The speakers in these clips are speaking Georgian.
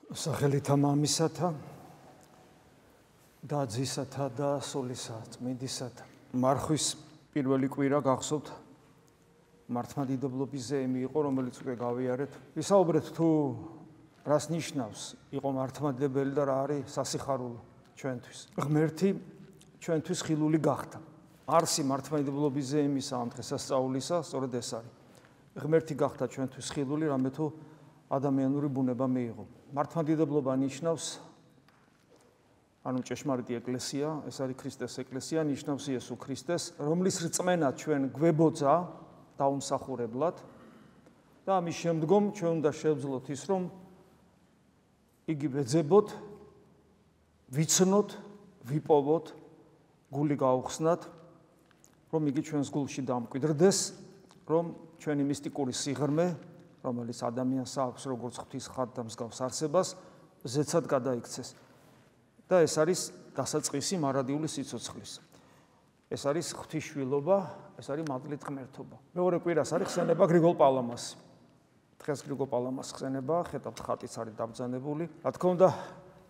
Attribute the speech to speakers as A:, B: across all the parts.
A: სახელითა მამისათა და ძისათა და სულისა წმინდისათა. მარხვის პირველი კვირა გახსოვთ მართლმადიდებლობის ზეიმი იყო, რომელიც უკვე გავიარეთ. ვისაუბრეთ თუ რას ნიშნავს იყო მართლმადიდებელი და რა არის სასიხარულო ჩვენთვის. ღმერთი ჩვენთვის ხილული გახდა. არსი მართლმადიდებლობის ზეიმისა ამ დღესასწაულისა სწორედ ეს არის. ღმერთი გახდა ჩვენთვის ხილული, რამე თუ ადამიანური ბუნება მიიღო. მართლმადიდებლობა ნიშნავს ანუ ჭეშმარიტი ეკლესია, ეს არის ქრისტეს ეკლესია, ნიშნავს იესო ქრისტეს, რომლის რწმენა ჩვენ გვებოძა დაუმსახურებლად და ამის შემდგომ ჩვენ უნდა შევძლოთ ის, რომ იგი ვეძებოთ, ვიცნოთ, ვიპოვოთ, გული გაუხსნათ, რომ იგი ჩვენს გულში დამკვიდრდეს, რომ ჩვენი მისტიკური სიღრმე, რომელიც ადამიანს აქვს როგორც ღვთის ხატ და მსგავს არსებას, ზეცად გადაიქცეს. და ეს არის დასაწყისი მარადიული სიცოცხლის. ეს არის ღვთისშვილობა, ეს არის მადლით ღმერთობა. მეორე კვირას არის ხსენება გრიგოლ პალამასი. დღეს გრიგოლ პალამას ხსენება, ხედავთ ხატიც არის დაბრძანებული. რა თქმა უნდა,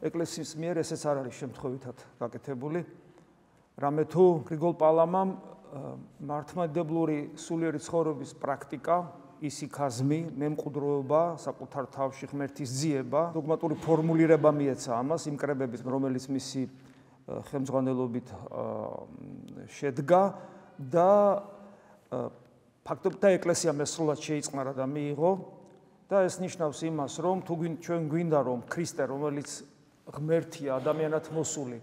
A: ეკლესიის მიერ ესეც არ არის შემთხვევითად გაკეთებული. რამე თუ გრიგოლ პალამამ მართლმადიდებლური სულიერი ცხოვრების პრაქტიკა, ისიქაზმი, მემკვიდრეობა, საკუთარ თავში ღმერთის ძიება, დოგმატური ფორმულირება მიეცა ამას, იმ კრებებით, რომელიც მისი ხელმძღვანელობით შედგა და ფაქტობრივად ეკლესიამ ეს სრულად შეიწყნარა და მიიღო და ეს ნიშნავს იმას, რომ თუ ჩვენ გვინდა რომ ქრისტე, რომელიც ღმერთია, ადამიანად მოსული,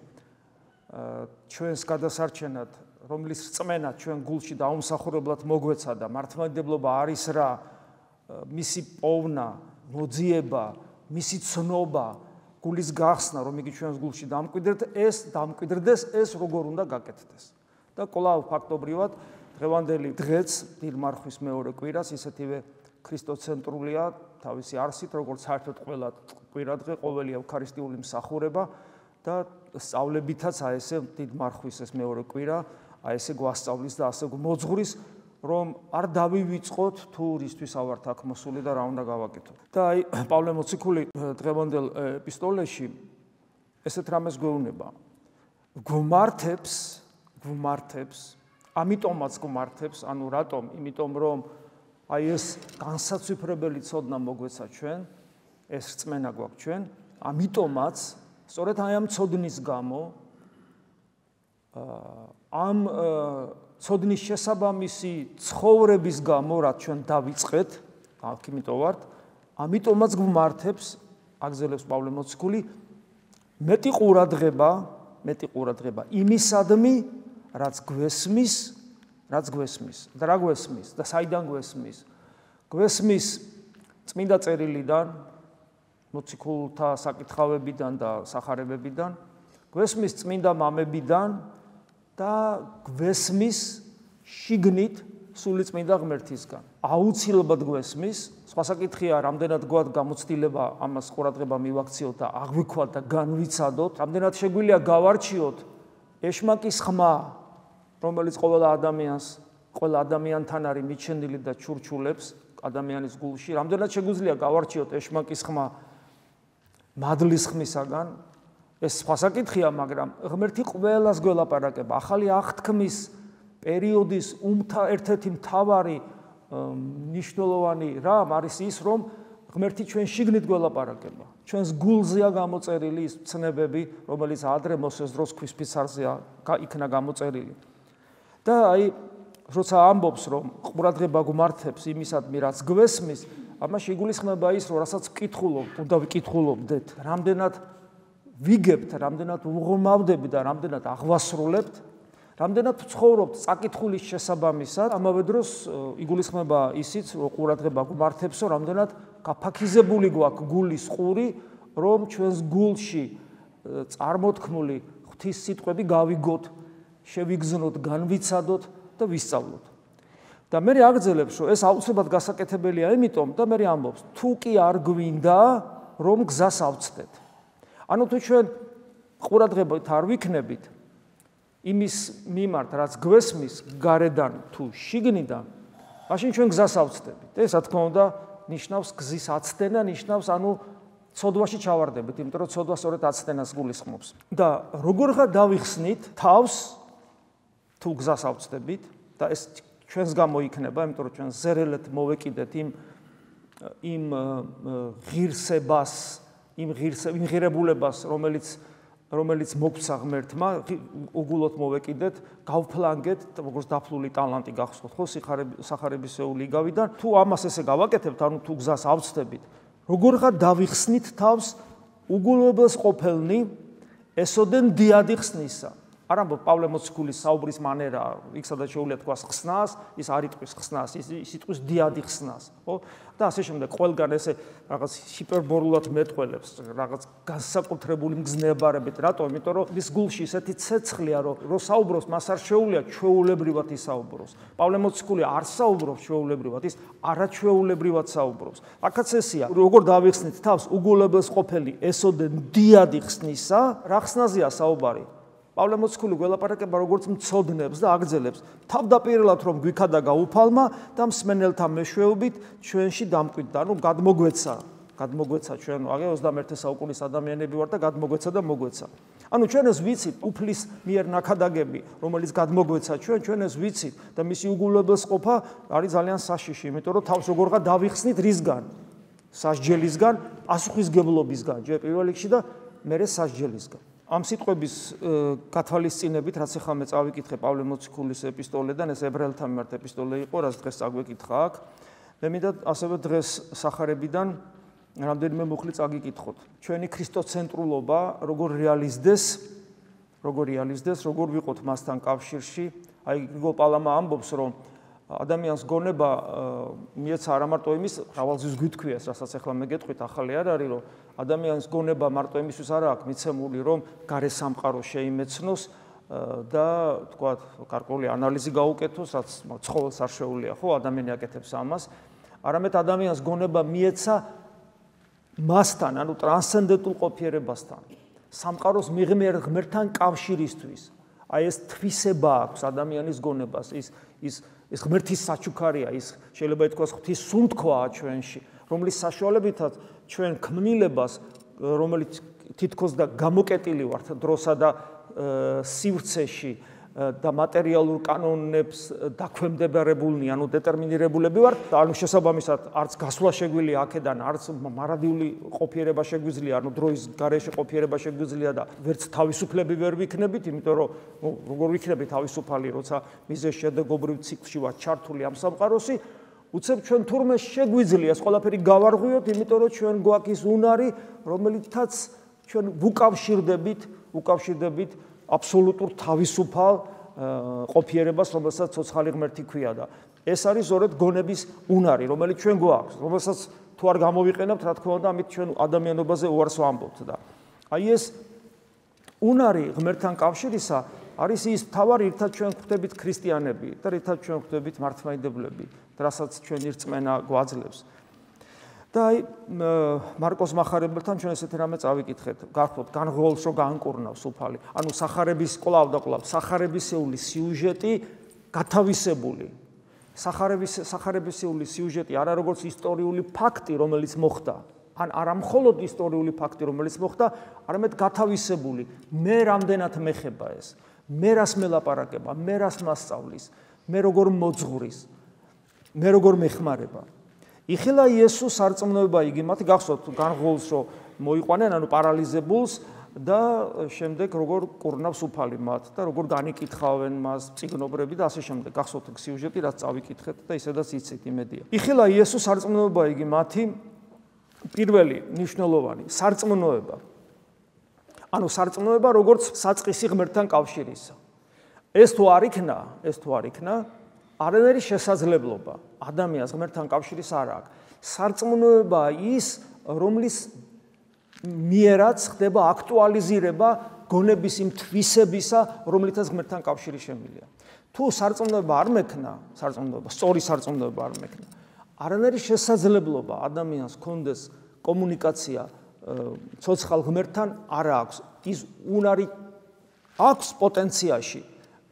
A: ჩვენს გადასარჩენად რომლის რწმენა ჩვენ გულში დაუმსახურებლად მოგვეცა და მართლმადიდებლობა არის რა, მისი პოვნა, მოძიება, მისი ცნობა, გულის გახსნა, რომ იგი ჩვენს გულში დამკვიდრდეს, ეს როგორ უნდა გაკეთდეს. და კვლავ ფაქტობრივად დღევანდელი დღეც, დილ მარხვის მეორე კვირას, ისეთივე ქრისტოცენტრულია თავისი არსით, როგორც საერთოდ ყველა კვირადღე, ყოველი ევქარისტიული მსახურება და სწავლებითაც აესე დილ მარხვის ეს მეორე კვირა ესე გვასწავლის და ასე მოძღვრის, რომ არ დავივიწყოთ თუ რისთვის ავართ აქ მოსული და რა უნდა გავაკეთოთ. და აი პავლე მოციქული დღევანდელ ეპისტოლეში ესეთ რამეს გვეუბნება. გვმართებს, ამიტომაც გვმართებს, ანუ რატომ? იმიტომ რომ აი ეს განსაცვიფრებელი ცოდნა მოგვეცა ჩვენ, ეს რწმენა გვაქვს ჩვენ, ამიტომაც სწორედ აი ამ ცოდნის გამო ამ ცოდნის შესაბამისი ცხოვრების გამო, რაც ჩვენ დავიწყეთ, აქ იმიტომ ვართ, ამიტომაც გვმართებს, აგზელებს პავლე მოციქული, მეტი ყურადღება იმისადმი, რაც გვესმის და რა გვესმის და საიდან გვესმის. გვესმის წმინდა წერილიდან, მოციქულთა საკითხავებიდან და სახარებებიდან, გვესმის წმინდა მამებიდან და გვესმის შიგნით სული წმინდა ღმერთისგან. აუცილებლად გვესმის, სხვა საკითხია, რამდენად გვაქვს გამოცდილება ამას ყურადღება მივაქციოთ და აღვიქვათ და განვიცადოთ, რამდენად შეგვიძლია გავარჩიოთ ეშმაკის ხმა, რომელიც ყველა ადამიანთან არის მიჩენილი და ჩურჩულებს ადამიანის გულში, რამდენად შეგვიძლია გავარჩიოთ ეშმაკის ხმა მადლის ხმისაგან, ეს სხვა საკითხია, მაგრამ ღმერთი ყველას გველაპარაკება. ახალი აღთქმის პერიოდის ერთ-ერთი მთავარი მნიშვნელოვანი რამ არის ის, რომ ღმერთი ჩვენ შიგნით გველაპარაკება. ჩვენს გულზეა გამოწერილი ის ცნებები, რომელიც ადრე მოსეს დროს ქვის ფიცარზეა იქნა გამოწერილი. და აი, როცა ამბობს, რომ ყურადღება გვმართებს იმისადმი, რაც გვესმის, ამაში იგულისხმება ის, რომ რასაც უნდა ვიკითხულობდეთ, რამდენად ვიგებთ, რამდენად უღრმავდებით და რამდენად აღვასრულებთ, რამდენად ცხოვრობთ საკითხulis შესაბამისად, ამავე დროს იგულისხმება ისიც, რომ ყურადღება გვმართებს, რომ რამდენად გაფაქიზებული გვაქვს გულის ყური, რომ ჩვენს გულში წარმოთქმული ღვთის სიტყვები გავიგოთ, შევიგზნოთ, განვიცადოთ და ვისწავლოთ. და მე აგრძელებს, რომ ეს აუცილებლად გასაკეთებელია, იმიტომ და მე ამბობს, თუ კი არ გვინდა, რომ გზას ავწდეთ. ანუ თუ ჩვენ ყურადღებით არ ვიქნებით იმის მიმართ, რაც გვესმის გარედან თუ შიგნიდან, მაშინ ჩვენ გზას ავწდებით. ეს რა თქმა უნდა ნიშნავს გზის აცდენა, ნიშნავს ანუ ცოდვაში ჩავარდებით, იმიტომ რომ ცოდვა სწორედ აცდენას გულისხმობს. და როგორღა დავიხსნით თავს თუ გზას ავწდებით და ეს ჩვენს გამო იქნება, იმიტომ რომ ჩვენ ზერელეთ მოვეკიდეთ იმ ღირსებას, იმ ღირებულებას, რომელიც მოგვცა ღმერთმა, უგულოდ მოვეკიდეთ, გავფლანგეთ, როგორც დაფლული ტალანტი გახსოვთ, ხო, სახარებისეული იგავიდან. თუ ამას ესე გავაკეთებთ, ანუ თუ გზას ავწდებით, როგორღა დავიხსნით თავს უგულებელს ყოფილნი, ესოდენ დიადი ხსნისა. არ ამბობ პავლე მოციქულის საუბრის მანერა, იქ სადაც შეუძლია თქვას ხსნას, ის არ იტყვის ხსნას, ის იტყვის დიადი ხსნას, ხო? და ასე შემდეგ, ყველგან ესე რაღაც ჰიპერბოლულად მეტყველებს, რაღაც განსაკუთრებული მგზნებარებით, რატომ? იმიტომ რომ ის გულში ესეთი ცეცხლია, რომ საუბრობს, მას არ შეუძლია ჩვეულებრივად ისაუბროს. პავლე მოციქული არ საუბრობს ჩვეულებრივად, ის არაჩვეულებრივად საუბრობს. აქაც ესია, როგორ დავიხსნით თავს უგულებელს ყოფილი ესოდენ დიადი ხსნისა, რა ხსნაზეა საუბარი? პავლე მოციქული გველაპარაკება როგორც მცოდნებს და აგრძელებს თავდაპირველად რომ გვიქადა გაუფალმა და მსმენელთა მეშვეობით ჩვენში დამკვიდრდა, ანუ გადმოგვეცა ჩვენ, აგე 21 საუკუნის ადამიანები ვართ და გადმოგვეცა და მოგვეცა. ანუ ჩვენ ეს ვიცით, უფლის მიერ ნაქადაგები, რომელიც გადმოგვეცა ჩვენ ეს ვიცით და მისი უგულებელს ყოფა არის ძალიან საშიში, იმიტომ რომ თავს როგორღა დავიხსნით რისგან? სასჯელისგან, პასუხისგებლობისგან, ჯერ პირველ რიგში და მერე სასჯელისგან. ამ სიტყვების გათვალისწინებით, რაც ახლა მე წავიკითხე პავლე მოციქულის ეპისტოლედან, ეს ებრაელთა მიმართ ეპისტოლე იყო, რაც დღეს წაგვეკითხა აქ. მე მინდა ასევე დღეს სახარებიდან რამდენიმე მუხლი წაგიკითხოთ. ჩვენი ქრისტოცენტრულობა როგორ რეალიზდეს, როგორ ვიყოთ მასთან კავშირში. აი გრიგოლ პალამა ამბობს, რომ ადამიანს გონება მიეცა არა მარტო იმის, მრავალზის გვითქვიეს, რასაც ახლა მე გეტყვით, ახალი არ არის, რომ ადამიანს გონება მარტო იმისთვის არ აქვს მიცემული, რომ გარე სამყარო შეიმეცნოს და თქვათ, გარკვეული ანალიზი გაუკეთოს, რაც ცხოველს არ შეუძლია, ხო, ადამიანი აკეთებს ამას. არამედ ადამიანს გონება მიეცა მასთან, ანუ ტრანსცენდენტულ ყოფიერებასთან, სამყაროს მიღმერ ღმერთთან კავშირისთვის. აი ეს თვისება აქვს ადამიანის გონებას, ის ღმერთის საჩუქარია, ის შეიძლება ითქვას ღვთის სუნთქვაა ჩვენში, რომლის საშუალებითაც ჩვენ ქმნილებას, რომელიც თითქოს და გამოკეტილი ვართ დროსა და სივრცეში და მატერიალურ კანონებს დაქვემდებარებულნი, ანუ დეტერმინირებულები ვართ, ანუ შესაბამისად არც გასვლა შეგვიძლია აქედან, არც მარადიული ყოფიერება შეგვიძლია, ანუ დროის გარეშე ყოფიერება შეგვიძლია და ვერც თავისუფლები ვერ ვიქნებით, იმიტომ რომ როგორ ვიქნებით თავისუფალი, როცა მიზეს შედეგობრივ ციკლში ვართ ჩართული ამ სამყაროსი, უცებ ჩვენ თურმე შეგვიძლია ეს ყველაფერი გავარღვიოთ, იმიტომ რომ ჩვენ გვაქვს ის უნარი, რომელიცაც ჩვენ ვუკავშირდებით აბსოლუტურ თავისუფალ ყოფიერებას, რომელსაც ცოცხალი ღმერთი ქვია და ეს არის ზორეთ გონების უნარი, რომელიც ჩვენ გვაქვს, რომელსაც თუ არ გამოვიყენებთ, რა თქმა უნდა, ამით ჩვენ ადამიანობაზე უარს ვამბობთ და აი ეს უნარი ღმერთთან კავშირისა არის ის მთავარი, რითაც ჩვენ გვხვდებით ქრისტიანები და რითაც ჩვენ გვხვდებით მართლმადიდებლები, რასაც ჩვენ ირწმენა გვაძლევს. და აი მარკოს მახარებელთან ჩვენ ესეთი რამე წავიკითხეთ. გახსოვთ, განღროლს რო გაანკურნავს უფალი. ანუ კვლავ სახარებისეული სიუჟეტი გათავისებული. სახარებისეული სიუჟეტი არა როგორც ისტორიული ფაქტი, რომელიც მოხდა, ან არა მხოლოდ ისტორიული ფაქტი, რომელიც მოხდა, არამედ გათავისებული. მე რამდენად მეხება ეს? მე რას მელაპარაკება? მე რას მასწავლის? მე როგორ მოძღვრის? მე როგორ მეხმარება? იხილა იესოს სარწმუნოება იგი მათი გახსოვთ განღროლს რო მოიყვანენ, ანუ პარალიზებულს და შემდეგ როგორ კურნავს უფალი მათ და როგორ განიკითხავენ მას წიგნობრები და ასე შემდეგ. გახსოვთ სიუჟეტი, რაც წავიკითხეთ და ისედაც იცით იმედია. იხილა იესოს სარწმუნოება იგი მათი პირველი მნიშვნელოვანი სარწმუნოება. ანუ სარწმუნოება როგორც საწყისი ღმერთთან კავშირისა. ეს თუ არ იქნა, არანაირი შესაძლებლობა ადამიანს ღმერთთან კავშირის არ აქვს. სარწმუნოება ის, რომლის მიერაც ხდება აქტუალიზირება გონების იმ თვისებისა, რომლითაც ღმერთთან კავშირი შემილია. თუ სარწმუნოება არ მექნა, სწორი სარწმუნოება არ მექნა, არანაირი შესაძლებლობა ადამიანს ჰქონდეს კომუნიკაცია ცოცხალ ღმერთთან არ აქვს. ის უნარი აქვს პოტენციაში,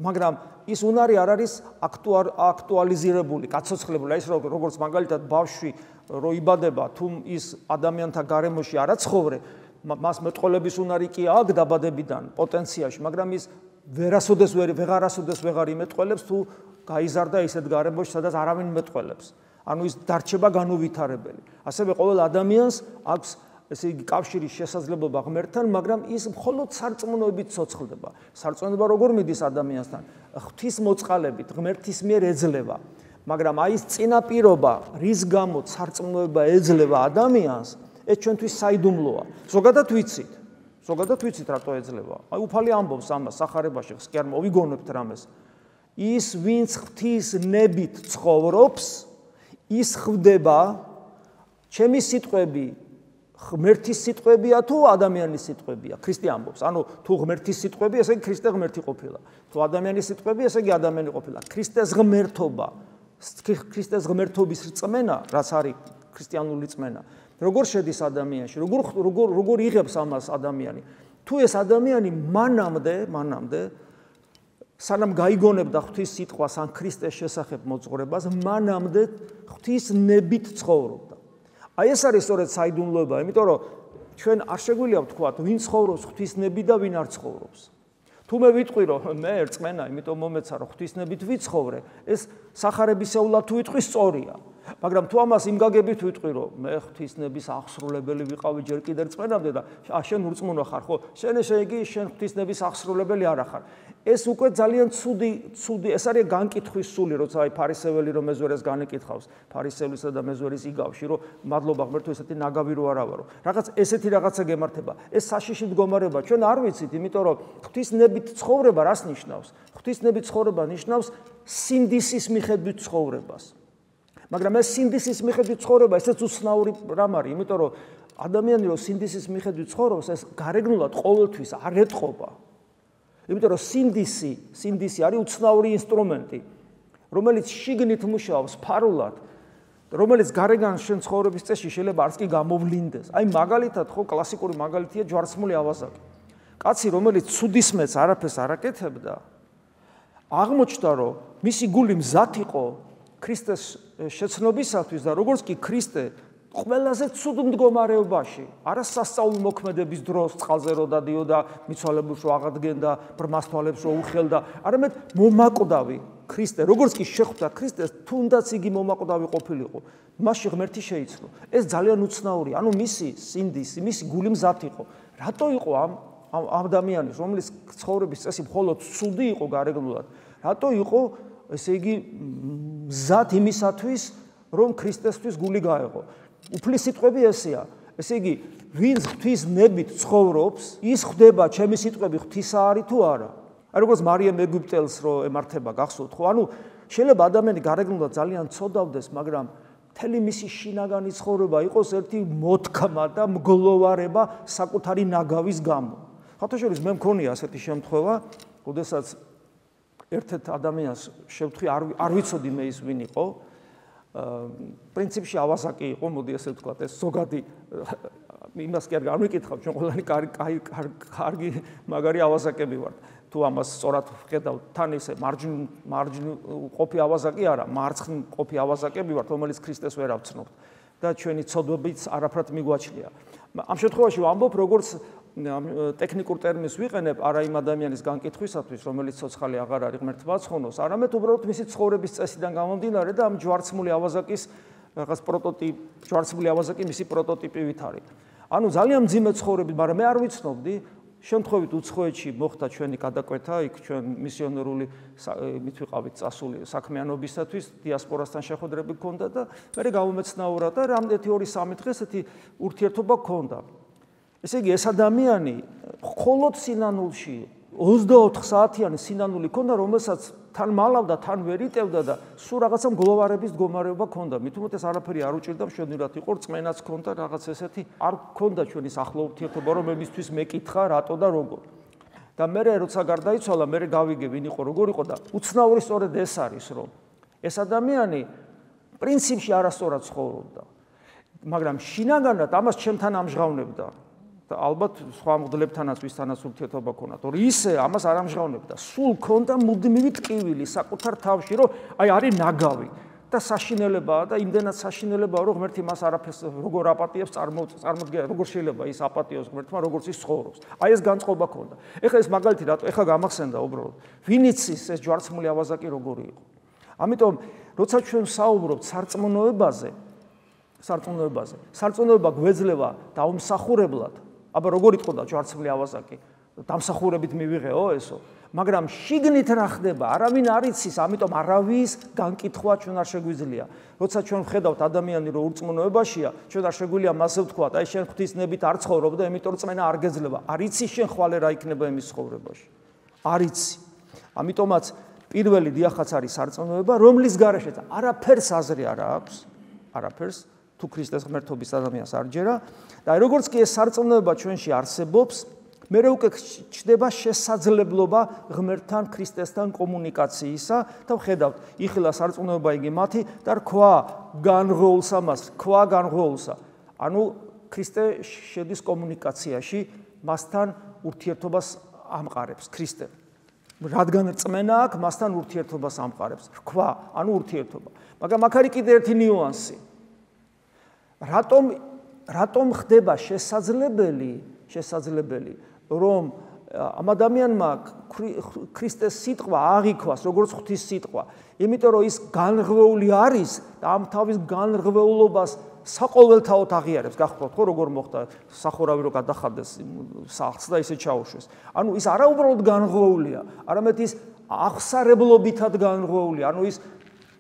A: მაგრამ ის უნარი არ არის აქტუალიზირებული, გაცოცხლებული, ის როგორც მაგალითად ბავშვი რო იბადება, თუ ის ადამიანთა გარემოში არ აცხოვრე, მას მეტყოლების უნარი კი აქვს დაბადებიდან პოტენციაში, მაგრამ ის ვეღარასოდეს ვეღარ იმეტყველებს თუ გაიზარდა ისეთ გარემოში, სადაც არავინ მეტყველებს. ანუ ის დარჩება განუვითარებელი. ასევე ყოველ ადამიანს აქვს ესე იგი კავშირის შესაძლებლობა ღმერთთან, მაგრამ ის მხოლოდ სარწმუნოებით ცოცხლდება. სარწმუნოება როგორ მიდის ადამიანთან? ღვთისმოწყალებით, ღმერთის მიერ ეძლევა. მაგრამ აი ეს წინაპირობა, რის გამოც სარწმუნოება ეძლევა ადამიანს, ეს ჩვენთვის საიდუმლოა. ზოგადად ვიცით რატო ეძლევა. აი უფალი ამბობს ამას სახარებაში, კი არ მოვიგონებთ რამეს. ის ვინც ღვთის ნებით ცხოვრობს, ის ხვდება ჩემი სიტყვები ღმერთის სიტყვებია თუ ადამიანის სიტყვებია? ქრისტე ამბობს. ანუ თუ ღმერთის სიტყვები, ესე იგი ქრისტე ღმერთი ყოფილა. თუ ადამიანის სიტყვები, ესე იგი ადამიანი ყოფილა. ქრისტეს ღმერთობა, ქრისტეს ღმერთობის რწმენა, რაც არის ქრისტიანული რწმენა. როგორ შედის ადამიანში? როგორ იღებს ამას ადამიანი? თუ ეს ადამიანი მანამდე სანამ გაიგონებდა ღვთის სიტყვას ან ქრისტეს შესახებ მოძღვრებას, მანამდე ღვთის ნებით ცხოვრობდა. აი ეს არის სწორედ საიდუმლოება, იმიტომ რომ ჩვენ არ შეგვიძლია ვთქვათ, ვინ ცხოვრობს ღვთის ნებით და ვინ არ ცხოვრობს. თუ მე ვიტყვი, რომ მე რწმენა, იმიტომ მომეცა, რომ ღვთის ნებით ვიცხოვრე, ეს სახარებისეულად თუ ვიტყვი, სწორია. მაგრამ თუ ამას იმ გაგებით ვიტყვი, რომ მე ღვთის ნების აღსრულებელი ვიყავი ჯერ კიდევ რწმენამდე და შენ ურწმუნო ხარ, ხო? შენ შენ ღვთის ნების აღსრულებელი არ ახარ. ეს უკვე ძალიან ცუდი, ეს არის განკითხვის სული, როცა აი ფარისეველი რომ მეზვერეს განეკითხავს, ფარისევლისა და მეზვერის იგავში, რომ მადლობა ღმერთო, ესეთი ნაგავი რო არა ვარო. რაღაც ესეთი რაღაცა გემართება. ეს საშიში მდგომარეობა ჩვენ არ ვიცით, იმიტომ რომ ღვთის ნებით ცხოვრება რას ნიშნავს? ღვთის ნებით ცხოვრება ნიშნავს სინდისის მიხედვით ცხოვრებას. მაგრამ ეს სინდისის მიხედვით ცხოვრება, ესეც უცნაური რამ არის, იმიტომ რომ ადამიანი რო სინდისის მიხედვით ცხოვრობს, ეს გარეგნულად ყოველთვის არ ეტყობა. იმიტომ რომ სინდისი არის უცნაური ინსტრუმენტი, რომელიც შიგნით მუშაობს ფარულად, რომელიც გარეგან შენ ცხოვრების წესში შეიძლება არც კი გამოვლინდეს. აი მაგალითად ხო კლასიკური მაგალითია ჯვარცმული ავაზაკი. კაცი, რომელიც ცუდისმეც არაფერს არ აკეთებდა, აღმოჩნდა, რომ მისი გული მზად იყო ქრისტეს შეცნობისათვის და როგორც კი ქრისტე ყველაზე ცუდ მდგომარეობაში, არა სასწაული მოქმედების დროს წყალზე რო დადიოდა, მიცვალებულს რო აღადგენდა, ბრმას თვალებს რო უხელდა, არამედ მომაკვდავი ქრისტე, როგორც კი შეხვდა ქრისტეს, თუნდაც იგი მომაკვდავი ყოფილიყო, მასში ღმერთი შეიცნო. ეს ძალიან უცნაურია, ანუ მისი სინდისი, მისი გული მზად იყო. რატო იყო ამ ადამიანის, რომელიც ცხოვრების წესი მხოლოდ ცუდი იყო გარეგნულად, რატო იყო ესე იგი მზად იმისათვის, რომ ქრისტესთვის გული გაეღო? უფლის სიტყვები ესეა. ესე იგი, ვინც ღვთის ნებით ცხოვრობს, ის ხვდება ჩემი სიტყვები ღვთისა არის თუ არა. აი როგორც მარიამ ეგვიპტელს რო ემართება, გახსოვთ ხო? ანუ შეიძლება ადამიანი გარეგნულად ძალიან ცოდავდეს, მაგრამ მთელი მისი შინაგანი ცხოვრება იყოს ერთი მოთქმა და მგლოვარება საკუთარი ნაგავის გამო. ხათაშორის მე მქონია ასეთი შემთხვევა, როდესაც ერთ-ერთ ადამიანს შევთქვი, არ ვიცოდი მე ის ვინ იყო. პრინციპში ავაზაკი იყო, მოდი ესე ვთქვათ, ეს ზოგადი იმას კი არ განვიკითხავ, ჩვენ ყველანი კარგი მაგარი ავაზაკები ვართ. თუ ამას სწორად ვხედავ, თან ისე მარჯვნივ ყოფი ავაზაკი არა, მარცხნივ ყოფი ავაზაკები ვართ, რომელიც ქრისტეს ვერ ავცნობთ და ჩვენი ცოდვებიც არაფრად მიგვაჩნია. ამ შემთხვევაში ვამბობ, როგორც ტექნიკურ ტერმინს ვიყენებ არა იმ ადამიანის განკითხვისათვის, რომელიც ცოცხალი აღარ არის ღმერთმა ცხონოს, არამედ უბრალოდ მისი ცხოვრების წესიდან გამომდინარე და ამ ჯვარცმული ავაზაკის რაღაც ჯვარცმული ავაზაკი მისი პროტოტიპივით არის. ანუ ძალიან მძიმე ცხოვრებით, მაგრამ მე არ ვიცნობდი, შემთხვევით უცხოეთში მოხდა ჩვენი გადაკვეთა, იქ ჩვენ მისიონერული მით ვიყავით წასული საქმიანობისათვის, დიასპორასთან შეხვედრები გქონდა და მე გამომეცნაურა და რამდენი 2-3 დღეს ესეთი ურთიერთობა გქონდა. ესე იგი, ეს ადამიანი მხოლოდ სინანულში 24 საათიანი სინანული ჰქონდა, რომელსაც თან მალავდა, თან ვერ იტევდა და სულ რაღაცა მგლოვარების მდგომარეობა ჰქონდა. მით უმეტეს არაფერი არ უჭირდა, მშვენივრად იყო, რწმენაც ჰქონდა, რაღაც ესეთი არ ჰქონდა ჩვენი ახლო ურთიერთობა, რომ მისთვის მეკითხა რატო და როგორ. და მე როცა გარდაიცვალა, მე გავიგე ვინ იყო, როგორ იყო და უცნაური სწორედ ეს არის, რომ ეს ადამიანი პრინციპში არასწორად ცხოვრობდა. მაგრამ შინაგანად ამას ჩემთან ამჟღავნებდა. ალბათ სხვა მგლებთანაც ვისთანაც ურთიერთობა ქონდა, თორე ისე ამას არ ამჟღავნებდა. სულ ქონდა მუდმივი ტკივილი საკუთარ თავში, რომ აი არის ნაგავი. და საშინელებაა და იმდენად საშინელებაა, რომ ღმერთი მას არაფერს როგორ აპატიებს წარმოდგენა, როგორ შეიძლება ის აპატიოს ღმერთმა, როგორც ის ცხოვრობს. აი ეს განწყობა ქონდა. ეხლა ეს მაგალითი რატო ეხლა გამახსენდა უბრალოდ. ვინიც ის ჯვარცმული ავაზაკი როგორი იყო. ამიტომ როცა ჩვენ საუბრობთ სარწმუნოება გვეძლება დაუმსახურებლად. აბა როგორ იტყოდა ჯვარცმული ავაზაკი? დამსახურებით მივიღეო ესო. მაგრამ შიგნით რა ხდება? არავინ არ იცის, ამიტომ არავის განკითხვა ჩვენ არ შეგვიძლია. როცა ჩვენ ვხედავთ ადამიანი რომ ურწმუნოებაშია, ჩვენ არ შეგვიძლია მასე ვთქვათ, აი შენ ღვთისნებით არ ცხოვრობ და იმიტომ რწმენა არ გეძლება. არ იცის შენ ხვალე რა იქნება იმის ცხოვრებაში. არ იცი. ამიტომაც პირველი დიახაც არის სარწმუნოება, რომლის გარეშეც არაფერს აზრი არ აქვს, არაფერს თუ ქრისტეს ღმერთობის ადამიანს არ ჯერა და როგორც კი ეს სარწმუნოება ჩვენში არსებობს, მერე უკვე ჩდება შესაძლებლობა ღმერთთან, ქრისტესთან კომუნიკაციისა და ვხედავთ, იხილა სარწმუნოება იგი მათი და რქვა განღვეულსა. ანუ ქრისტე შედის კომუნიკაციაში, მასთან ურთიერთობას ამყარებს ქრისტე. რადგან რწმენა აქვს, მასთან ურთიერთობას ამყარებს. რქვა, ანუ ურთიერთობა. მაგრამ აქ არის კიდევ ერთი ნიუანსი. რატომ ხდება შესაძლებელი რომ ამ ადამიანმა ქრისტეს სიტყვა აღიქვას როგორც ღვთის სიტყვა, იმიტომ რომ ის განრღვეული არის და ამ თავის განრღვეულობას საყოველთაოდ აღიარებს. გახსოვთ ხო როგორ მოხდა სახურავი რო გადახარდეს სახლს და ისე ჩაუშვეს. ანუ ის არა უბრალოდ განრღვეულია, არამედ ის აღსარებლობითად განრღვეულია. ანუ ის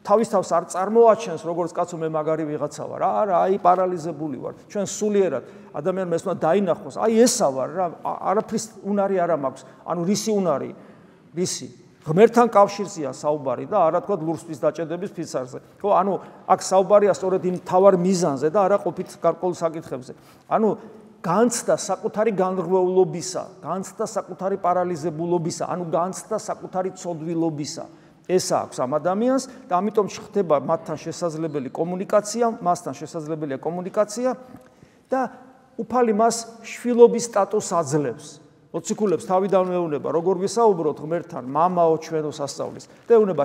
A: თავის თავს არ წარმოაჩენს როგორც კაცო მე მაგარი ვიღაცა ვარ. არა, აი პარალიზებული ვარ. ჩვენ სულიერად ადამიანმა ეს უნდა დაინახოს. აი ესა ვარ რა, არაფრის უნარი არ მაქვს. ანუ რისი უნარი? რისი? ღმერთთან კავშირზეა საუბარი და არა თქვა ლურსთვის დაჭედების ფიცარზე. ხო, ანუ აქ საუბარია სწორედ იმ თავარ მიზანზე და არა ყოფით გარკვეულ საკითხებზე. ანუ განცდა საკუთარი განრღვეულობისა, განცდა საკუთარი პარალიზებულობისა, ანუ განცდა საკუთარი ცოდვილობისა. ეს აქვს ამ ადამიანს და ამიტომ ხდება მასთან შესაძლებელია კომუნიკაცია და უფალი მას შვილობის სტატუსს აძლევს. მოციქულებს თავიდან მეუბნება, როგორ ვისაუბროთ ღმერთთან, მამაო ჩვენო სასწაულის. და ეუბნება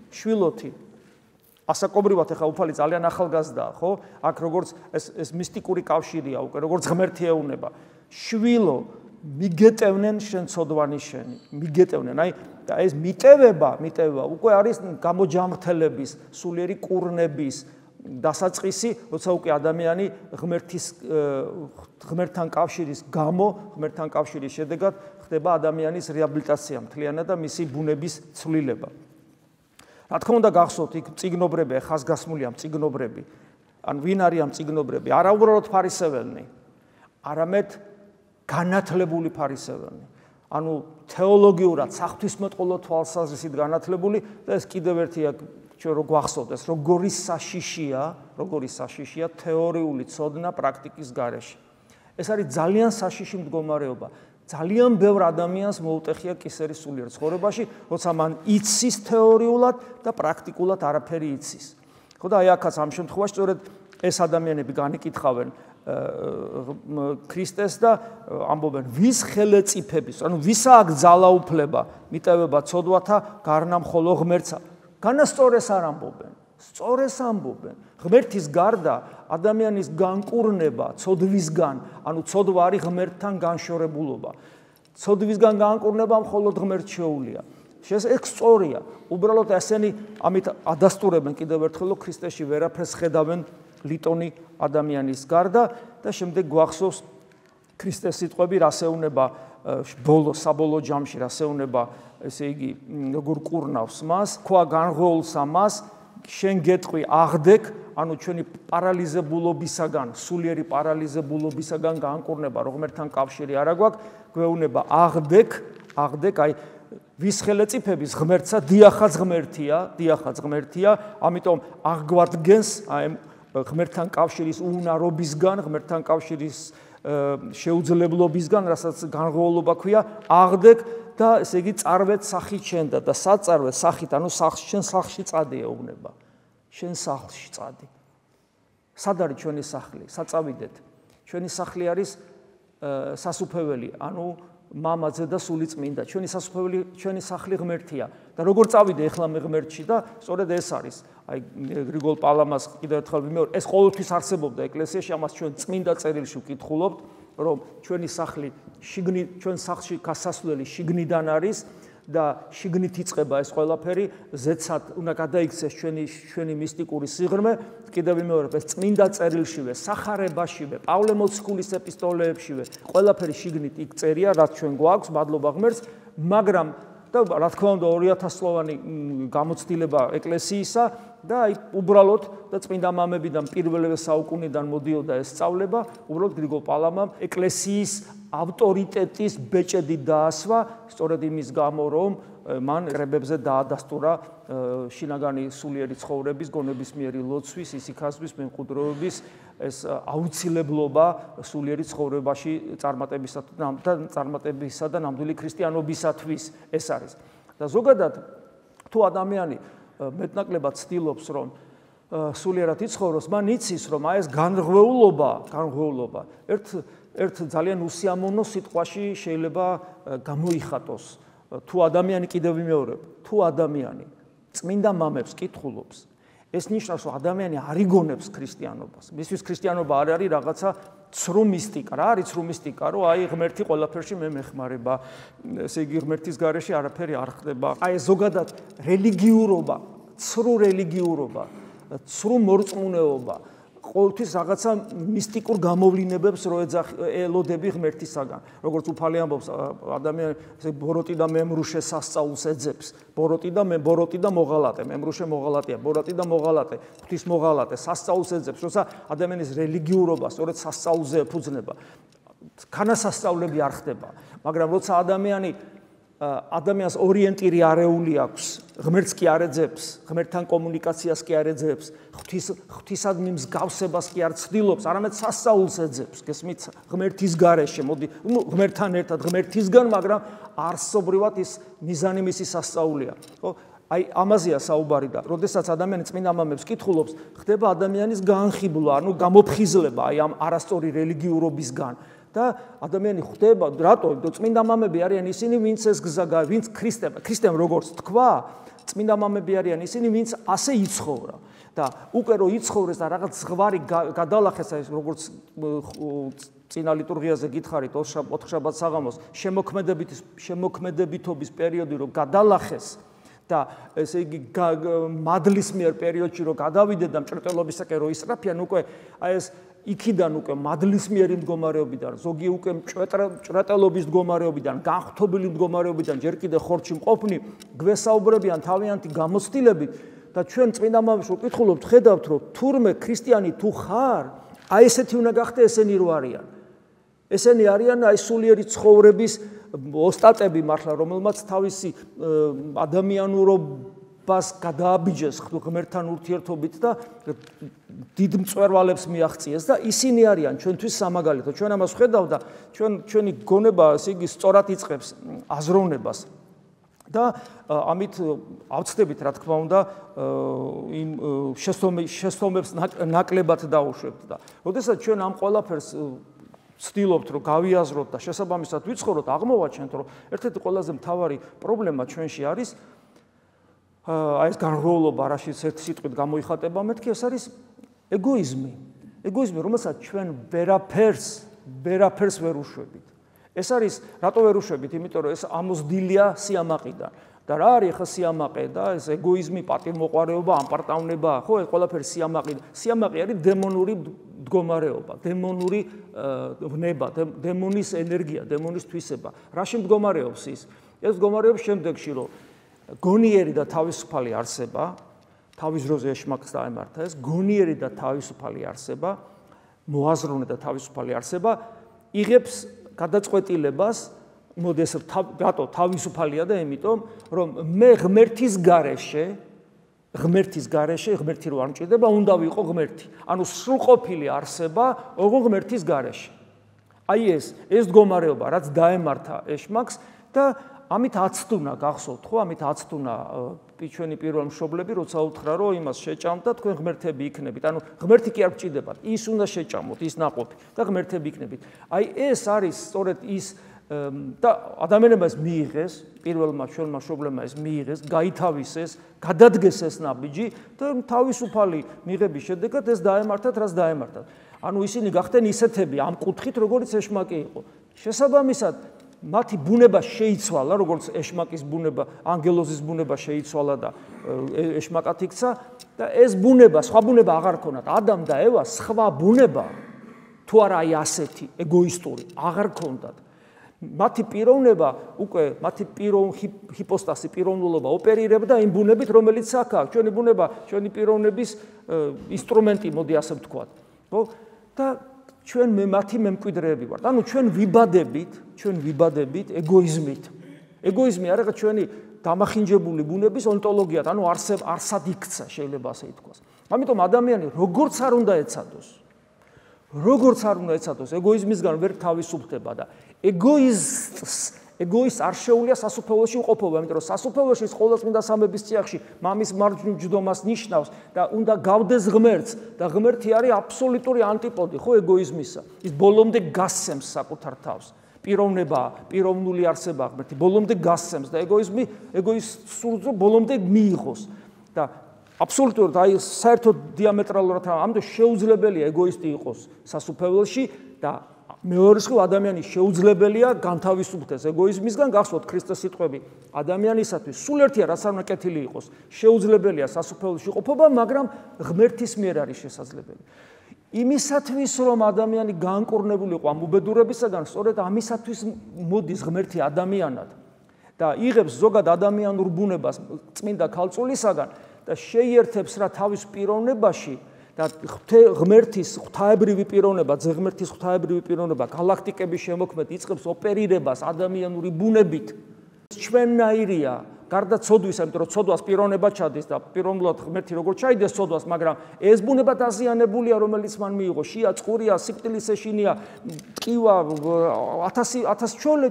A: შვილოთი. ასაკობრივად ახლა უფალი ძალიან ახალგაზრდაა, ხო? აქ როგორც ეს მისტიკური კავშირია უკვე, როგორც ღმერთი ეუბნება. შვილო, მიგეტევნენ შენ ცოდვანი შენი, მიგეტევნენ. აი ეს მიტევება უკვე არის გამოჯამრთელების, სულიერი კურნების დასაწყისი, როცა უკვე ადამიანი ღმერთთან კავშირის შედეგად ხდება ადამიანის რეაბილიტაცია მთლიანად და მისი ბუნების ცვლილება. რა თქმა უნდა გახსოვთ იქ წიგნობრები, ხაზგასმულია წიგნობრები. ან ვინ არის ამ წიგნობრები? არა უბრალოდ ფარისეველნი, არამედ განათლებული ფარისეველნი. ანუ თეოლოგიურად საღვთისმეტყველო თვალსაზრისით განათლებული და ეს კიდევ ერთია ჩვენ რო გვახსოვთ ეს როგორი საშიშია თეორიული ცოდნა პრაქტიკის გარეშე. ეს არის ძალიან საშიში მდგომარეობა. ძალიან ბევრ ადამიანს მოუტეხია კისერის სულიერ ცხოვრებაში, როცა მან იცის თეორიულად და პრაქტიკულად არაფერი იცის. ხო და აი აქაც ამ შემთხვევაში სწორედ ეს ადამიანები განიკითხავენ ქრისტეს და ამბობენ ვის ხელეწიფების, ანუ ვისა აქ ძალაუფლება, მიტევება ცოდვათა გარნამ ხოლო ღმერთსა. განასწორეს არ ამბობენ, სწორეს ამბობენ. ღმერთის გარდა ადამიანის განკურნება ცოდვისგან, ანუ ცოდვა არის ღმერთთან განშორებულობა. ცოდვისგან განკურნება მხოლოდ ღმერთს შეუძლია. ეს სწორია. უბრალოდ ესენი ამით ადასტურებენ კიდევ ერთხელ ქრისტეში ვერაფერს ხედავენ ლიტონი ადამიანის გარდა და შემდეგ გვახსოვს ქრისტეს სიტყვები რასეუნება საბოლოო ჯამში რასეუნება ესე იგი როგორ კურნავს მას ქვა განღვეულსა მას შენ გეტყვი აღდეკ ანუ ჩვენი პარალიზებულობისაგან სულიერი პარალიზებულობისაგან განკურნება ღმერთთან კავშირი არა გვაქვს გვეუბნება აღდეკ აი ვის ხელეწიფების ღმერთსა დიახაც ღმერთია ამიტომ აღგვადგენს აი ღმერთთან კავშირის უნარობისგან, ღმერთთან კავშირის შეუძლებლობისგან, რასაც განღვეულობა ქვია, აღდეკ და ესე იგი წარვეთ სახით შენდა და საწარვეთ სახით, ანუ შენ სახლში წადი ეუბნება. შენ სახლში წადი. სად არის ჩვენი სახლი? საწავიდეთ. ჩვენი სახლი არის სასუფეველი, ანუ მამაძე და სულიწმინდა. ჩვენი სახლი ღმერთია და როგორ წავიდე ეხლა მე ღმერთში და სწორედ ეს არის. აი გრიგოლ პალამას კიდევ ერთხელ ვიმეორე, ეს ყოველთვის არსებობდა ეკლესიაში, ამას ჩვენ წმინდა წერილში ვკითხულობთ, რომ ჩვენი სახლი ჩვენ სახლში გასასვლელი შიგნიდან არის და შიგნით იწყება ეს ყველაფერი, ზეცად უნდა გადაიქცეს ჩვენი მისტიკური სიღრმე, კიდევ ვიმეორებ, ეს წმინდა წერილშივე, სახარებაშივე, პავლე მოციქულის ეპისტოლეებშივე, ყველაფერი შიგნით იქ წერია, რაც ჩვენ გვაქვს, მადლობა ღმერთს, მაგრამ და რა თქმა უნდა 2000 სლოვანი გამოცდილება ეკლესიისა და აი უბრალოდ და წმინდა მამებიდან პირველივე საუკუნიდან მოდიოდა ეს სწავლება, უბრალოდ გრიგოლ პალამამ ეკლესიის ავტორიტეტის ბეჭედი დაასვა, სწორედ იმის გამო, რომ მან კრებებზე დაადასტურა შინაგანი სულიერი ცხოვრების, გონებისმიერი ლოცვის, ისიქასვის, მემკვიდრეობის ეს აუცილებლობა სულიერი ცხოვრებაში წარმატებისა და ნამდვილი ქრისტიანობისათვის ეს არის. და ზოგადად თუ ადამიანი მეტნაკლებად ცდილობს, რომ სულიერად იცხოვროს, მან იცის, რომ აი ეს განღვეულობა ერთ ძალიან უსიამოვნო სიტყვაში შეიძლება გამოიხატოს. თუ ადამიანი კიდევ ვიმეორებ, თუ ადამიანი წმინდა მამებს კითხულობს, ეს ნიშნავს, რომ ადამიანი არ იგონებს ქრისტიანობას. მისთვის ქრისტიანობა არ არის რაღაცა ცრუ მისტიკა. რა არის ცრუ მისტიკა? რომ აი ღმერთი ყველაფერში მე მეხმარება, ესე იგი ღმერთის გარეშე არაფერი არ ხდება. აი ზოგადად რელიგიურობა, ცრუ მორწმუნეობა ყოველთვის რაღაცა მისტიკურ გამოვლინებებს რო ელოდები ღმერთისაგან. Როგორც უფალი ამბობს, ადამიანი ესე ბოროტი და მემრუშე სასწაულს ეძებს. ბოროტი და მოღალატე, მემრუშე მოღალატეა, ბოროტი და მოღალატე, ღვთის მოღალატე სასწაულს ეძებს. როცა ადამიანის რელიგიურობა სწორედ სასწაულზე ეფუძნება. ქანასასწაულები არ ხდება, მაგრამ როცა ადამიანს ორიენტირი არეული აქვს, ღმერთს კი არ ეძებს, ღმერთთან კომუნიკაციას კი არ ეძებს, ღვთისადმი მსგავსებას კი არ ცდილობს, არამედ სასწაულს ეძებს, გესმით, ღმერთის გარეშე, მოდი, ღმერთთან ერთად, ღმერთისგან, მაგრამ არსობრივად ის მიზანი მისი სასწაულია, ხო? აი ამაზეა საუბარი და როდესაც ადამიანი წმინდა მამებს კითხულობს, ხდება ადამიანის განხიბლა, ანუ გამოფხიზლება აი ამ არასწორი რელიგიურობისგან. და ადამიანი ხვდება, რატო? წმინდა მამები არიან ისინი, ვინც ეს გზა, ვინც ქრისტემ როგორც თქვა, წმინდა მამები არიან ისინი, ვინც ასე იცხოვრა. და უკვე რო იცხოვრეს და რაღაც ზღვარი გადალახეს, აი როგორც წინა ლიტურგიაზე გითხარით, ოთხშაბათ საღამოს, შემოქმედებითობის პერიოდი რო გადალახეს და ესე იგი მადლის მიერ პერიოდში რო გადავიდეთ და მჭრეტელობისაკენ რო ისწრაფიან, უკვე აი ეს იქიდან უკვე მადლისმიერი მდგომარეობიდან, ზოგი უკვე მჭრეტელობის მდგომარეობიდან, განხთობილი მდგომარეობიდან ჯერ კიდე ხორცში მყოფნი გვესაუბრებიან თავიანთი გამოცდილებით და ჩვენ წმინდა მამებს ვკითხულობთ, ხედავთ, რომ თურმე ქრისტიანი თუ ხარ, აი ესეთი უნდა გახდე, ესენი რო არიან. ესენი არიან აი სულიერი ცხოვრების ოსტატები მართლა, რომელმაც თავისი ადამიანურობას გადააბიჯეს ღმერთთან ურთიერთობით და დიდ მწვერვალებს მიაღწიეს და ისინი არიან ჩვენთვის სამაგალითო. ჩვენ ამას ვხედავ და ჩვენი გონება ესე იგი სწორად იწყებს აზროვნებას. და ამით ავწდებით, რა თქმა უნდა, იმ შესწომებს ნაკლებად დაუშვებთ და როდესაც ჩვენ ამ ყველაფერს ვცდილობთ, რომ გავიაზროთ და შესაბამისად ვიცხოვროთ, აღმოვაჩენთ, რომ ერთ-ერთი ყველაზე მთავარი პრობლემა ჩვენში არის აი ეს განღვეულობა, რაშიც ერთი სიტყვით გამოიხატება მეთქი, ეს არის ეგოიზმი. ეგოიზმი, რომელსაც ჩვენ ვერაფერს ვერ უშვებით. ეს არის, რატო ვერ უშვებით? იმიტომ რომ ეს ამოსდილია სიამაყიდან. და რა არის ხა სიამაყე და ეს ეგოიზმი, პატივმოყვარეობა, ამპარტავნება, ხო, ეს ყველაფერი სიამაყი. სიამაყი არის დემონური მდგომარეობა, დემონური ვნება, დემონის ენერგია, დემონის თვისება. რაში მდგომარეობს ის? ეს მდგომარეობს შემდეგში, რომ გონიერი და თავისუფალი არსება, თავის დროზე ეშმაკს დაემართა ეს, გონიერი და თავისუფალი არსება, მოაზროვნე და თავისუფალი არსება იღებს გადაწყვეტილებას, მოდეს რატო თავისუფალია და იმიტომ, რომ მე ღმერთის გარეშე, ღმერთი რო არ მჭირდება, უნდა ვიყო ღმერთი. ანუ სრულყოფილი არსება, ოღონდ ღმერთის გარეშე. აი ეს მდგომარეობა, რაც დაემართა ეშმაკს და ამით აცდუნა, გახსოვთ ხო, ამით აცდუნა ჩვენი პირველ მშობლები, როცა უთხრა, რომ იმას შეჭამთ და თქვენ ღმერთები იქნებით. ანუ ღმერთი კი არ გჭირდებათ, ის უნდა შეჭამოთ, ის ნაყოფი და ღმერთები იქნებით. აი ეს არის სწორედ ის და ადამიანებმა ეს მიიღეს, პირველმა ჩვენმა მშობლებმა ეს მიიღეს, გაითავისეს, გადადგეს ეს ნაბიჯი და თავისუფალი მიღების შედეგად ეს დაემართათ, რაც დაემართათ. ანუ ისინი გახდნენ ისეთები ამ კუთხით, როგორც ეშმაკი იყო. შესაბამისად, მათი ბუნება შეიცვალა, როგორც ეშმაკის ბუნება, ანგელოზის ბუნება შეიცვალა და ეშმაკად იქცა და ეს ბუნება, სხვა ბუნება აღარ ქონათ. ადამ და ევა სხვა ბუნება თუ არა აი ასეთი ეგოისტური აღარ ქონდათ. მათი პიროვნება უკვე მათი ჰიპოსტასი პიროვნულობა ოპერირებდა იმ ბუნებით, რომელიც აქ აქვს. ჩვენი ბუნება, ჩვენი პიროვნების ინსტრუმენტი, მოდი ასე ვთქვათ. ხო? და ჩვენ მათი მემკვიდრეები ვართ. ანუ ჩვენ ვიბადებით ეგოიზმით. ეგოიზმი არ არის ჩვენი დამახინჯებული ბუნების ონტოლოგია, ანუ არსად იქცა, შეიძლება ასე ითქვას. ამიტომ ადამიანი როგორც არ უნდა ეცადოს, ეგოიზმისგან ვერ თავისუფლდება და ეგოისტს არ შეუძლია სასუფეველოში უყოფობა, იმიტომ რომ სასუფეველოში ყოვლადწმინდა სამების წიაღში მამის მარჯვნივ ჯდომას ნიშნავს და უნდა გავდეს ღმერთს და ღმერთი არის აბსოლუტური ანტიპოდი, ხო, ეგოიზმისა. ის ბოლომდე გასცემს საკუთარ თავს. პიროვნული არსება ღმერთი ბოლომდე გასცემს და ეგოისტს სურს ბოლომდე მიიღოს და აბსოლუტურად აი საერთოდ დიამეტრალურად ამიტომ შეუძლებელია ეგოისტი იყოს სასუფეველში და მეორე რიგში ადამიანის შეუძლებელია განთავისუფლდეს ეგოიზმისგან, გახსოვთ ქრისტეს სიტყვები ადამიანისათვის სულ ერთია რაც არ უნდა კეთილი იყოს, შეუძლებელია სასუფეველში ყოფობა, მაგრამ ღმერთის მიერ არის შესაძლებელი. იმისათვის რომ ადამიანი განკურნებული იყო ამ უბედურებისაგან, სწორედ ამისათვის მოდის ღმერთი ადამიანად და იღებს ზოგად ადამიანურ ბუნებას წმინდა ქალწულისაგან და შეიერთებს რა თავის პიროვნებაში და ღმერთის ღვთაებრივი პიროვნება, ძღმერთის ღვთაებრივი პიროვნება, გალაქტიკების შემოქმედ იწყებს ოპერირებას ადამიანური ბუნებით. ჩვენნაირია, გარდა ცოდვისა, იმიტომ რომ ცოდვას პიროვნება ჩადის და პიროვნულად ღმერთი როგორ ჩაიდეს ცოდვას, მაგრამ ეს ბუნება დაზიანებულია, რომელიც მან მიიღო, შია, წყურია, სიკვდილის ეშინია, ტკივა,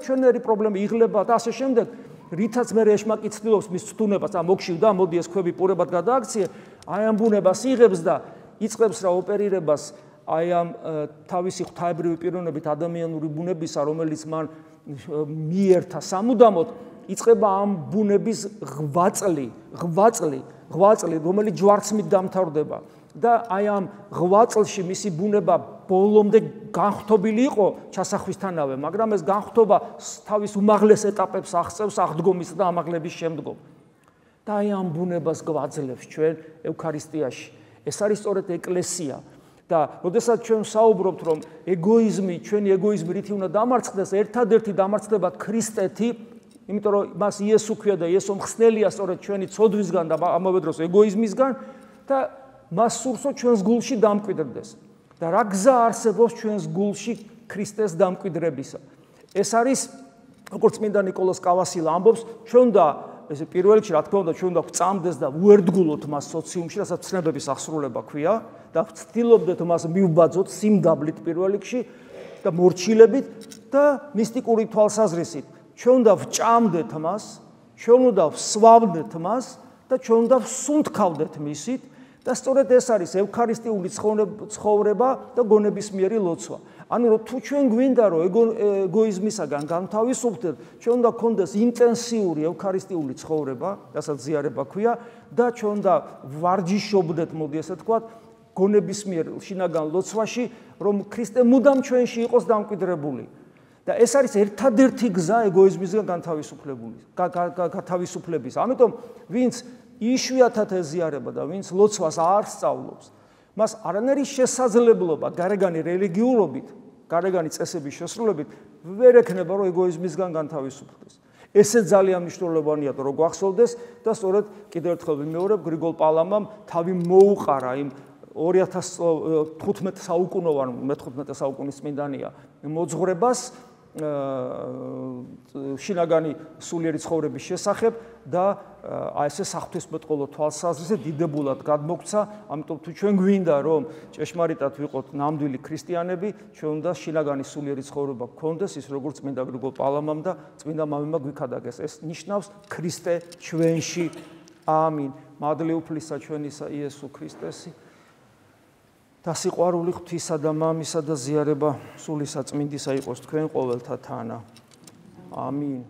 A: ჩვენერი პრობლემა იღლება და ასე შემდეგ. რითაც მე ეშმაკი ცდილობს მის ცდუნებას, მოგშივდა, მოდი ეს ქვები პურებად გადააქციე, აი ამ ბუნებას იღებს და იწყებს რა ოპერირებას აი ამ თავისი ღვთაებრივი პიროვნებით ადამიანური ბუნებისა, რომელიც მან მიერთა სამუდამოდ, იწყება ამ ბუნების ღვაწლი, რომელიც ჯვარცმით დამთავრდება და აი ამ ღვაწლში მისი ბუნება ბოლომდე განხთობილი იყო ჩასახვისთანავე, მაგრამ ეს განხთობა თავის უმაღლეს ეტაპებს აღწევს აღდგომის და ამაღლების შემდგომ. და აი ამ ბუნებას გვაძლევს ჩვენ ევქარისტიაში. ეს არის სწორედ ეკლესია და როდესაც ჩვენ საუბრობთ რომ ჩვენი ეგოიზმი რითი უნდა დამარცხდეს, ერთადერთი დამარცხდება ქრისტეთი, იმიტომ რომ მას იესო ქვია და იესო მხსნელია სწორედ ჩვენი ცოდვისგან და ამავე დროს ეგოიზმისგან და მას სურსო ჩვენს გულში დამკვიდრდეს. და რა გზა არსებობს ჩვენს გულში ქრისტეს დამკვიდრებისა? ეს არის, როგორც წმინდა ნიკოლოზ კავასილა ამბობს, ჩვენ და ეს პირველ რიგში რა თქმა უნდა ჩვენ უნდა გვწამდეს და უერთგულოთ მას სოციუმში, რასაც ცნებების აღსრულება ქვია და ვცდილობდეთ მას მივბაძოთ სიმდაბლით პირველ რიგში და მორჩილებით და მისტიკური თვალსაზრისით. ჩვენ უნდა ვჭამდეთ მას, ჩვენ უნდა ვსვამდეთ მას და ჩვენ უნდა ვსუნთქავდეთ მისით და სწორედ ეს არის ევქარისტიული ცხოვრება და გონებისმიერი ლოცვა. ანუ რომ თუ ჩვენ გვინდა რომ ეგოიზმისაგან განთავისუფლდეთ, ჩვენ უნდა გქონდეს ინტენსიური ევქარისტიული ცხოვრება, რასაც ზიარება ქვია და ჩვენ უნდა ვარჯიშობდეთ, მოდი ასე ვთქვათ, გონებისმიერ შინაგან ლოცვაში, რომ ქრისტე მუდამ ჩვენში იყოს დამკვიდრებული. და ეს არის ერთადერთი გზა ეგოიზმისგან განთავისუფლების. ამიტომ ვინც იშვიათად ეზიარება და ვინც ლოცვას არ სწავლობს, მას არანაირი შესაძლებლობა გარეგანი რელიგიურობით, გარეგანი წესების შესრულებით ვერ ექნება რომ ეგოიზმისგან განთავისუფლდეს. ესე ძალიან მნიშვნელოვანია რომ გვახსოვდეს და სწორედ კიდევ ერთხელ ვიმეორებ, გრიგოლ პალამამ თავი მოუყარა იმ 2015 საუკუნოვან, მე-15 საუკუნის წმინდანია მოძღვრებას შინაგანი სულიერი ცხოვრების შესახებ და ესე საღვთისმეტყველო თვალსაზრისით დიდებულად გადმოგცა, ამიტომ თუ ჩვენ გვინდა რომ ჭეშმარიტად ვიყოთ ნამდვილი ქრისტიანები, ჩვენ უნდა შინაგანი სულიერი ცხოვრება გქონდეს, ის როგორც წმინდა გრიგოლ პალამამ და წმინდა მამებმა გვიქადაგეს. ეს ნიშნავს ქრისტე ჩვენში. ამინ. მადლი უფლისა ჩვენისა იესო ქრისტესი და სიყვარული ღვთისა და მამისა და ზიარება სული საწმინდისა იყოს თქვენ ყოველთა თანა. ამინ.